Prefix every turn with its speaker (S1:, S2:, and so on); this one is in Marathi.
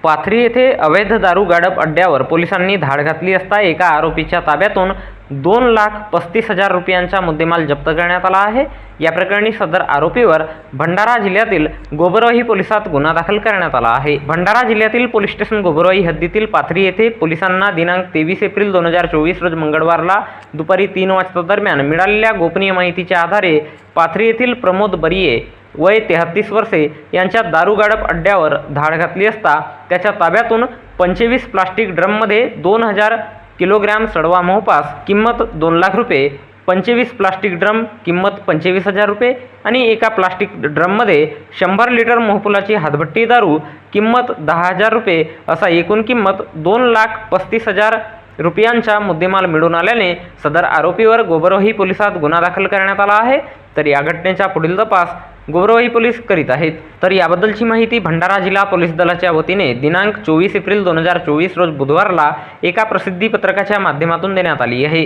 S1: पाथरी येथे अवैध दारू गाडप अड्ड्यावर पोलिसांनी धाड घातली असता एका आरोपीच्या ताब्यातून 2,35,000 रुपयांचा मुद्देमाल जप्त करण्यात आला आहे। या प्रकरणी सदर आरोपीवर भंडारा जिल्ह्यातील गोबरवाही पोलिसात गुन्हा दाखल करण्यात आला आहे। भंडारा जिल्ह्यातील पोलीस स्टेशन गोबरवाही हद्दीतील पाथरी येथे पोलिसांना दिनांक 23 एप्रिल 2024 रोज मंगळवारला दुपारी 3 वाजता दरम्यान मिळालेल्या गोपनीय माहितीच्या आधारे पाथरी येथील प्रमोद बरिये वय 33 वर्षे यांच्या दारू गाडप अड्ड्यावर धाड घातली असता त्याच्या ताब्यातून 25 प्लास्टिक ड्रममध्ये 2000 किलोग्रॅम सडवा मोहपास किंमत 2 लाख रुपये, 25 प्लास्टिक ड्रम किंमत 25,000 रुपये आणि एका प्लास्टिक ड्रममध्ये 100 लिटर मोहफुलाची हातभट्टी दारू किंमत 10,000 रुपये असा एकूण किंमत 2,35,000 रुपयांचा मुद्देमाल मिळून आल्याने सदर आरोपीवर गोबरवाही पोलिसात गुन्हा दाखल करण्यात आला आहे। तर या घटनेचा पुढील तपास गोबरवाही पोलीस करीत आहेत। तर याबद्दलची माहिती भंडारा जिल्हा पोलीस दलाच्या वतीने दिनांक 24 एप्रिल 2024 रोज बुधवारला एका प्रसिद्धी पत्रकाच्या माध्यमातून देण्यात आली आहे।